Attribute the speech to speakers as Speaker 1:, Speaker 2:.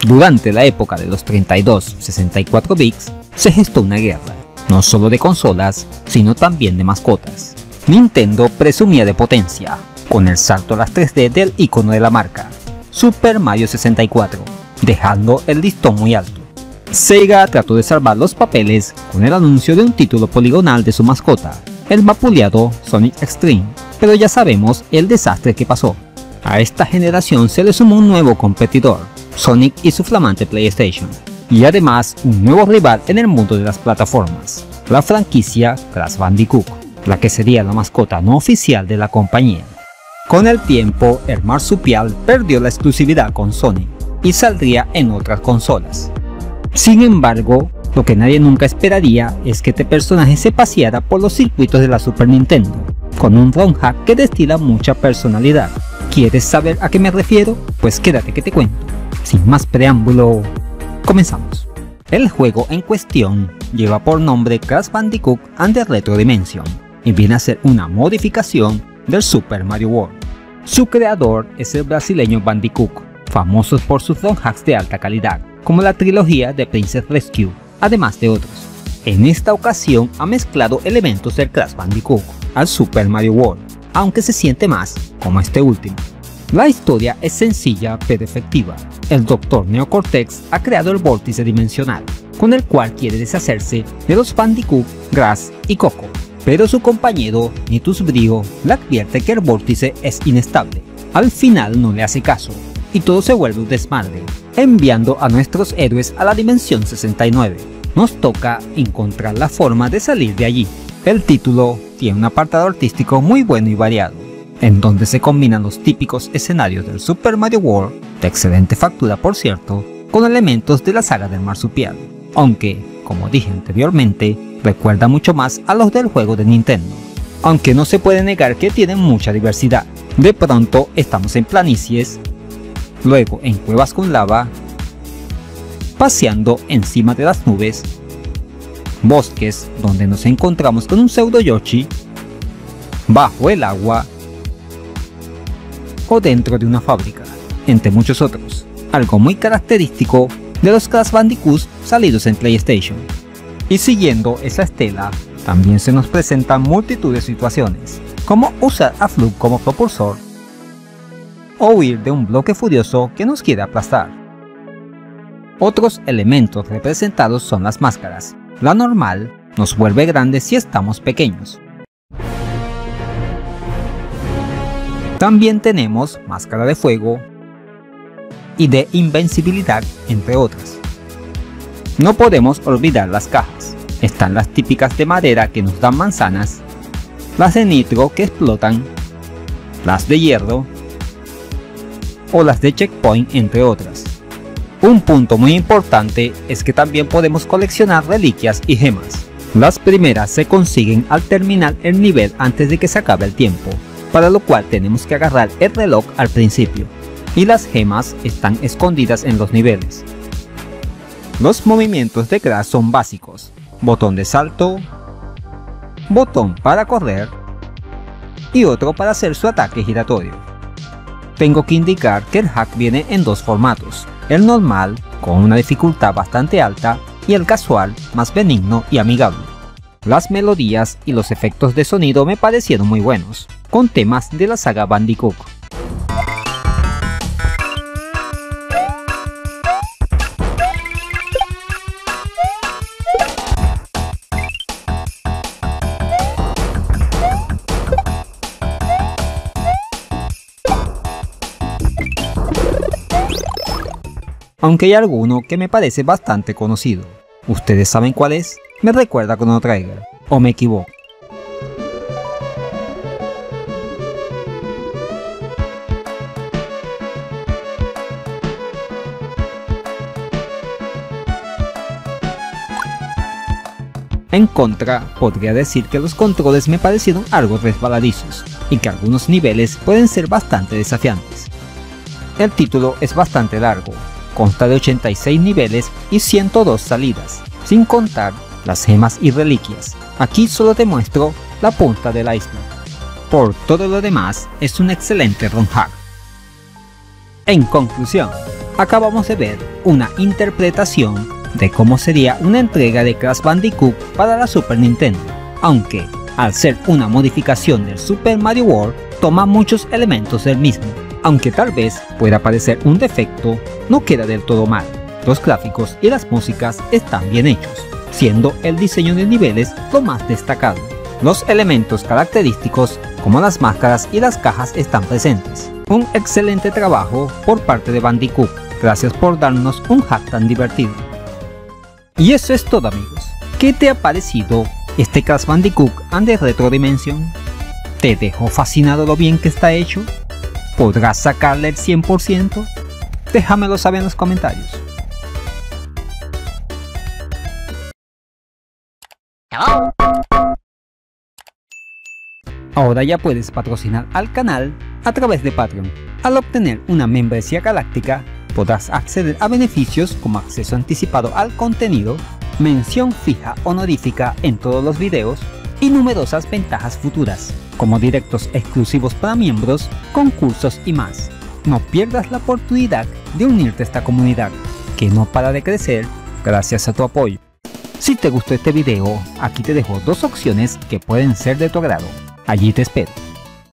Speaker 1: Durante la época de los 32-64 bits, se gestó una guerra, no solo de consolas, sino también de mascotas. Nintendo presumía de potencia, con el salto a las 3D del icono de la marca, Super Mario 64, dejando el listón muy alto. Sega trató de salvar los papeles con el anuncio de un título poligonal de su mascota, el vapuleado Sonic X-treme, pero ya sabemos el desastre que pasó. A esta generación se le sumó un nuevo competidor, Sonic y su flamante PlayStation, y además un nuevo rival en el mundo de las plataformas, la franquicia Crash Bandicoot, la que sería la mascota no oficial de la compañía. Con el tiempo, el marsupial perdió la exclusividad con Sony y saldría en otras consolas. Sin embargo, lo que nadie nunca esperaría es que este personaje se paseara por los circuitos de la Super Nintendo, con un ROM hack que destila mucha personalidad. ¿Quieres saber a qué me refiero? Pues quédate que te cuento. Sin más preámbulo, comenzamos. El juego en cuestión lleva por nombre Crash Bandicoot and the Retro Dimension y viene a ser una modificación del Super Mario World. Su creador es el brasileño Bandicoot, famosos por sus ROM hacks de alta calidad, como la trilogía de Princess Rescue, además de otros. En esta ocasión ha mezclado elementos del Crash Bandicoot al Super Mario World, aunque se siente más como este último. La historia es sencilla pero efectiva. El Dr. Neocortex ha creado el vórtice dimensional, con el cual quiere deshacerse de los Bandicoot, Grass y Coco, pero su compañero Nitus Brio le advierte que el vórtice es inestable. Al final no le hace caso, y todo se vuelve un desmadre, enviando a nuestros héroes a la dimensión 69. Nos toca encontrar la forma de salir de allí. El título tiene un apartado artístico muy bueno y variado, en donde se combinan los típicos escenarios del Super Mario World, de excelente factura por cierto, con elementos de la saga del marsupial, aunque, como dije anteriormente, recuerda mucho más a los del juego de Nintendo, aunque no se puede negar que tienen mucha diversidad. De pronto estamos en planicies, luego en cuevas con lava, paseando encima de las nubes, bosques donde nos encontramos con un pseudo Yoshi, bajo el agua o dentro de una fábrica, entre muchos otros, algo muy característico de los Crash Bandicoot salidos en PlayStation. Y siguiendo esa estela, también se nos presentan multitud de situaciones, como usar a Flug como propulsor, o huir de un bloque furioso que nos quiere aplastar. Otros elementos representados son las máscaras. La normal nos vuelve grandes si estamos pequeños. También tenemos máscara de fuego y de invencibilidad, entre otras. No podemos olvidar las cajas. Están las típicas de madera que nos dan manzanas, las de nitro que explotan, las de hierro o las de checkpoint, entre otras. Un punto muy importante es que también podemos coleccionar reliquias y gemas. Las primeras se consiguen al terminar el nivel antes de que se acabe el tiempo, para lo cual tenemos que agarrar el reloj al principio, y las gemas están escondidas en los niveles. Los movimientos de Crash son básicos: botón de salto, botón para correr y otro para hacer su ataque giratorio. Tengo que indicar que el hack viene en dos formatos: el normal, con una dificultad bastante alta, y el casual, más benigno y amigable. Las melodías y los efectos de sonido me parecieron muy buenos, con temas de la saga Bandicoot. Aunque hay alguno que me parece bastante conocido. ¿Ustedes saben cuál es? Me recuerda a Chrono Trigger, ¿o me equivoco? En contra, podría decir que los controles me parecieron algo resbaladizos, y que algunos niveles pueden ser bastante desafiantes. El título es bastante largo, consta de 86 niveles y 102 salidas, sin contar las gemas y reliquias. Aquí solo te muestro la punta del iceberg. Por todo lo demás, es un excelente ROM hack. En conclusión, acabamos de ver una interpretación de cómo sería una entrega de Crash Bandicoot para la Super Nintendo, aunque al ser una modificación del Super Mario World toma muchos elementos del mismo. Aunque tal vez pueda parecer un defecto, no queda del todo mal. Los gráficos y las músicas están bien hechos, siendo el diseño de niveles lo más destacado. Los elementos característicos como las máscaras y las cajas están presentes. Un excelente trabajo por parte de Bandicoot. Gracias por darnos un hack tan divertido. Y eso es todo, amigos. ¿Qué te ha parecido este Crash Bandicoot and the Retro Dimension? ¿Te dejó fascinado lo bien que está hecho? ¿Podrás sacarle el 100%? Déjamelo saber en los comentarios. Ahora ya puedes patrocinar al canal a través de Patreon. Al obtener una membresía galáctica, podrás acceder a beneficios como acceso anticipado al contenido, mención fija honorífica en todos los videos y numerosas ventajas futuras, como directos exclusivos para miembros, concursos y más. No pierdas la oportunidad de unirte a esta comunidad, que no para de crecer gracias a tu apoyo. Si te gustó este video, aquí te dejo dos opciones que pueden ser de tu agrado. Allí te espero.